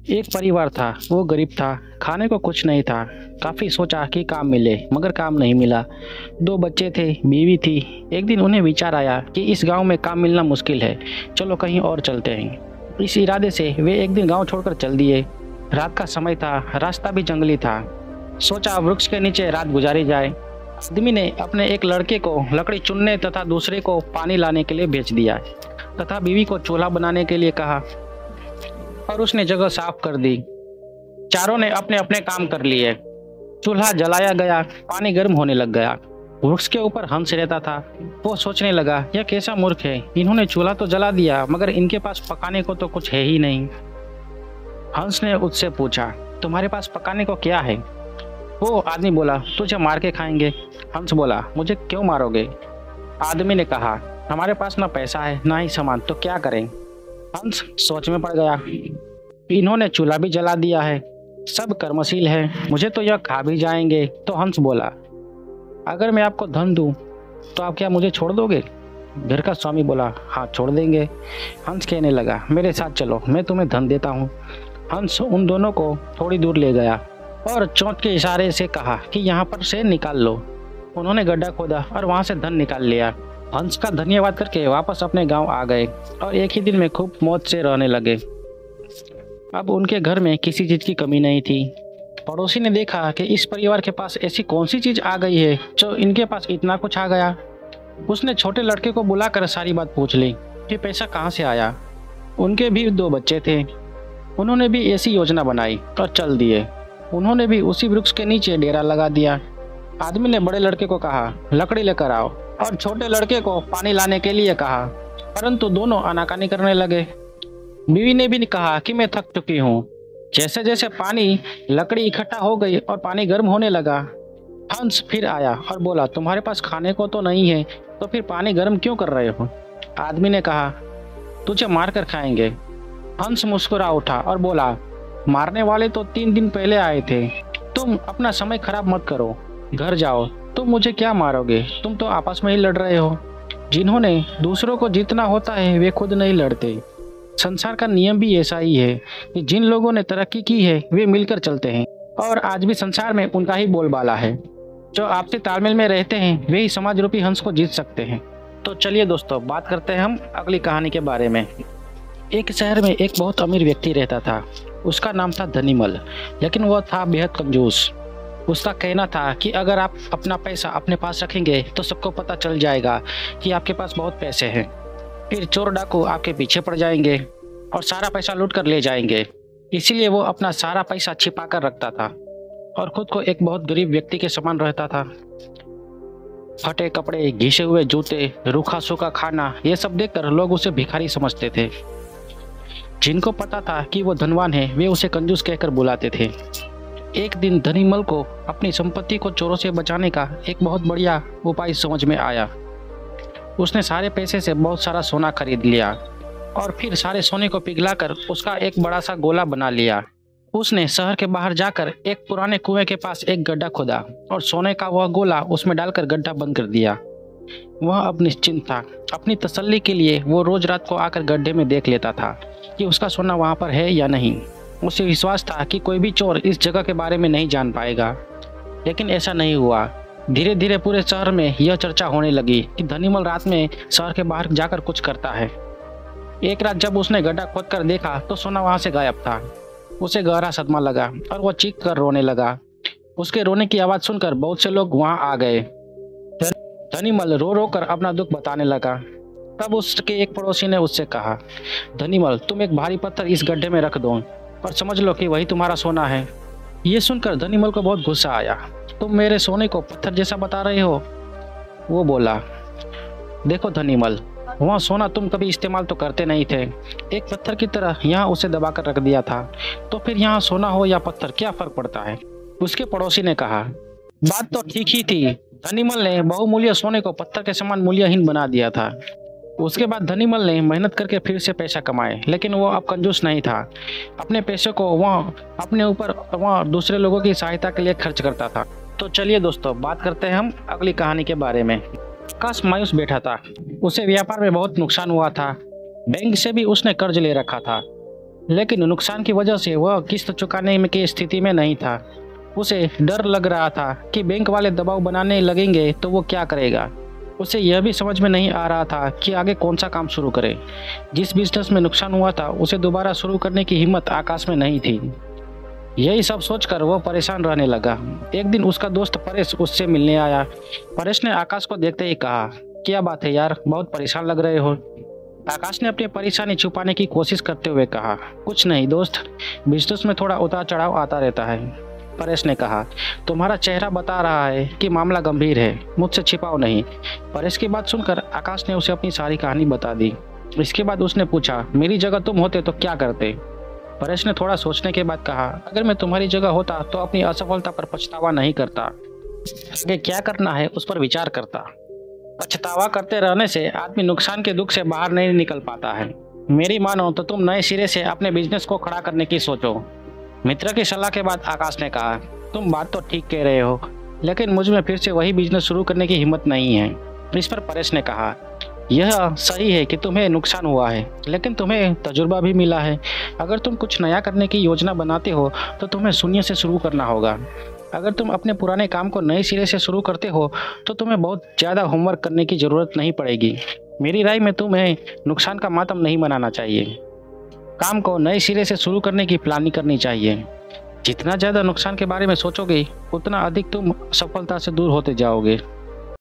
एक परिवार था, वो गरीब था, खाने को कुछ नहीं था। काफ़ी सोचा कि काम मिले, मगर काम नहीं मिला। दो बच्चे थे, बीवी थी। एक दिन उन्हें विचार आया कि इस गांव में काम मिलना मुश्किल है, चलो कहीं और चलते हैं। इस इरादे से वे एक दिन गांव छोड़कर चल दिए। रात का समय था, रास्ता भी जंगली था। सोचा वृक्ष के नीचे रात गुजारी जाए। आदमी ने अपने एक लड़के को लकड़ी चुनने तथा दूसरे को पानी लाने के लिए भेज दिया तथा बीवी को चूल्हा बनाने के लिए कहा और उसने जगह साफ कर दी। चारों ने अपने अपने काम कर लिए। चूल्हा जलाया गया, पानी गर्म होने लग गया। वृक्ष के ऊपर हंस रहता था। वो सोचने लगा, यह कैसा मूर्ख है, इन्होंने चूल्हा तो जला दिया मगर इनके पास पकाने को तो कुछ है ही नहीं। हंस ने उससे पूछा, तुम्हारे पास पकाने को क्या है? वो आदमी बोला, तुझे मार के खाएंगे। हंस बोला, मुझे क्यों मारोगे? आदमी ने कहा, हमारे पास ना पैसा है ना ही सामान, तो क्या करें? हंस सोच में पड़ गया। इन्होंने चूल्हा भी जला दिया है, सब कर्मशील है, मुझे तो यह खा भी जाएंगे। तो हंस बोला, अगर मैं आपको धन दूं तो आप क्या मुझे छोड़ दोगे? घर का स्वामी बोला, हाँ छोड़ देंगे। हंस कहने लगा, मेरे साथ चलो, मैं तुम्हें धन देता हूँ। हंस उन दोनों को थोड़ी दूर ले गया और चोंच के इशारे से कहा कि यहाँ पर से निकाल लो। उन्होंने गड्ढा खोदा और वहाँ से धन निकाल लिया। हंस का धन्यवाद करके वापस अपने गांव आ गए और एक ही दिन में खूब मौज से रहने लगे। अब उनके घर में किसी चीज की कमी नहीं थी। पड़ोसी ने देखा कि इस परिवार के पास ऐसी कौन सी चीज आ गई है जो इनके पास इतना कुछ आ गया। उसने छोटे लड़के को बुलाकर सारी बात पूछ ली कि पैसा कहाँ से आया। उनके भी दो बच्चे थे। उन्होंने भी ऐसी योजना बनाई और चल दिए। उन्होंने भी उसी वृक्ष के नीचे डेरा लगा दिया। आदमी ने बड़े लड़के को कहा, लकड़ी लेकर आओ, और छोटे लड़के को पानी लाने के लिए कहा, परंतु दोनों आनाकानी करने लगे। बीवी ने भी कहा कि मैं थक चुकी हूँ। जैसे जैसे पानी लकड़ी इकट्ठा हो गई और पानी गर्म होने लगा, हंस फिर आया और बोला, तुम्हारे पास खाने को तो नहीं है, तो फिर पानी गर्म क्यों कर रहे हो? आदमी ने कहा, तुझे मार कर खाएंगे। हंस मुस्कुरा उठा और बोला, मारने वाले तो 3 दिन पहले आए थे, तुम अपना समय खराब मत करो, घर जाओ। तुम मुझे क्या मारोगे? तुम तो आपस में ही लड़ रहे हो। जिन्होंने दूसरों को जीतना होता है वे खुद नहीं लड़ते। संसार का नियम भी ऐसा ही है कि जिन लोगों ने तरक्की की है वे मिलकर चलते हैं, और आज भी संसार में उनका ही बोलबाला है। जो आपसी तालमेल में रहते हैं वे ही समाज रूपी हंस को जीत सकते हैं। तो चलिए दोस्तों, बात करते हैं हम अगली कहानी के बारे में। एक शहर में एक बहुत अमीर व्यक्ति रहता था। उसका नाम था धनीमल, लेकिन वह था बेहद कंजूस। उसका कहना था कि अगर आप अपना पैसा अपने पास रखेंगे तो सबको पता चल जाएगा कि आपके पास बहुत पैसे हैं। फिर चोर डाकू आपके पीछे पड़ जाएंगे और सारा पैसा लूट कर ले जाएंगे। इसीलिए वो अपना सारा पैसा छिपा कर रखता था और खुद को एक बहुत गरीब व्यक्ति के समान रहता था। फटे कपड़े, घिसे हुए जूते, रूखा सूखा खाना, ये सब देखकर लोग उसे भिखारी समझते थे। जिनको पता था कि वो धनवान है वे उसे कंजूस कहकर बुलाते थे। एक दिन धनीमल को अपनी संपत्ति को चोरों से बचाने का एक बहुत बढ़िया उपाय समझ में आया। उसने सारे पैसे से बहुत सारा सोना खरीद लिया और फिर सारे सोने को पिघलाकर उसका एक बड़ा सा गोला बना लिया। उसने शहर के बाहर जाकर एक पुराने कुएं के पास एक गड्ढा खोदा और सोने का वह गोला उसमें डालकर गड्ढा बंद कर दिया। वह अब निश्चिंत था। अपनी तसल्ली के लिए वो रोज रात को आकर गड्ढे में देख लेता था कि उसका सोना वहाँ पर है या नहीं। उसे विश्वास था कि कोई भी चोर इस जगह के बारे में नहीं जान पाएगा, लेकिन ऐसा नहीं हुआ। धीरे धीरे पूरे शहर में यह चर्चा होने लगी कि धनीमल रात में शहर के बाहर जाकर कुछ करता है। एक रात जब उसने गड्ढा खोदकर देखा तो सोना वहां से गायब था। उसे गहरा सदमा लगा और वह चीख कर रोने लगा। उसके रोने की आवाज़ सुनकर बहुत से लोग वहां आ गए। धनीमल रो रो कर अपना दुख बताने लगा। तब उसके एक पड़ोसी ने उससे कहा, धनीमल, तुम एक भारी पत्थर इस गड्ढे में रख दो और समझ लो कि वही तुम्हारा सोना है। ये सुनकर धनीमल को बहुत गुस्सा आया। तुम मेरे सोने को पत्थर जैसा बता रहे हो? वो बोला, देखो धनीमल, वहाँ सोना तुम कभी इस्तेमाल तो करते नहीं थे। एक पत्थर की तरह यहाँ उसे दबाकर रख दिया था, तो फिर यहाँ सोना हो या पत्थर क्या फर्क पड़ता है? उसके पड़ोसी ने कहा, बात तो ठीक ही थी। धनीमल ने बहुमूल्य सोने को पत्थर के समान मूल्यहीन बना दिया था। उसके बाद धनीमल ने मेहनत करके फिर से पैसा कमाए, लेकिन वो अब कंजूस नहीं था। अपने पैसे को वह अपने ऊपर वह दूसरे लोगों की सहायता के लिए खर्च करता था। तो चलिए दोस्तों, बात करते हैं हम अगली कहानी के बारे में। आकाश मायूस बैठा था। उसे व्यापार में बहुत नुकसान हुआ था। बैंक से भी उसने कर्ज ले रखा था। लेकिन नुकसान की वजह से वह किस्त चुकाने की स्थिति में नहीं था। उसे डर लग रहा था कि बैंक वाले दबाव बनाने लगेंगे तो वो क्या करेगा। उसे यह भी समझ में नहीं आ रहा था कि आगे कौन सा काम शुरू करे। जिस बिजनेस में नुकसान हुआ था उसे दोबारा शुरू करने की हिम्मत आकाश में नहीं थी। यही सब सोचकर वह परेशान रहने लगा। एक दिन उसका दोस्त परेश उससे मिलने आया। परेश ने आकाश को देखते ही कहा, क्या बात है यार, बहुत परेशान लग रहे हो। आकाश ने अपनी परेशानी छुपाने की कोशिश करते हुए कहा, कुछ नहीं दोस्त, बिजनेस में थोड़ा उतार चढ़ाव आता रहता है। परेश ने कहा, तुम्हारा चेहरा बता रहा है कि मामला गंभीर है, मुझसे छिपाओ नहीं। परेश की बात सुनकर आकाश ने उसे अपनी सारी कहानी बता दी। इसके बाद उसने पूछा, मेरी जगह तुम होते तो क्या करते। परेश ने थोड़ा सोचने के बाद कहा, अगर मैं तुम्हारी जगह होता तो अपनी असफलता पर पछतावा नहीं करता, आगे क्या करना है उस पर विचार करता। पछतावा करते रहने से आदमी नुकसान के दुख से बाहर नहीं निकल पाता है। मेरी मानो तो तुम नए सिरे से अपने बिजनेस को खड़ा करने की सोचो। मित्र की सलाह के बाद आकाश ने कहा, तुम बात तो ठीक कह रहे हो, लेकिन मुझ में फिर से वही बिजनेस शुरू करने की हिम्मत नहीं है। इस पर परेश ने कहा, यह सही है कि तुम्हें नुकसान हुआ है, लेकिन तुम्हें तजुर्बा भी मिला है। अगर तुम कुछ नया करने की योजना बनाते हो तो तुम्हें शून्य से शुरू करना होगा। अगर तुम अपने पुराने काम को नए सिरे से शुरू करते हो तो तुम्हें बहुत ज़्यादा होमवर्क करने की ज़रूरत नहीं पड़ेगी। मेरी राय में तुम्हें नुकसान का मातम नहीं मनाना चाहिए। काम को नए सिरे से शुरू करने की प्लानिंग करनी चाहिए। जितना ज़्यादा नुकसान के बारे में सोचोगे उतना अधिक तुम सफलता से दूर होते जाओगे।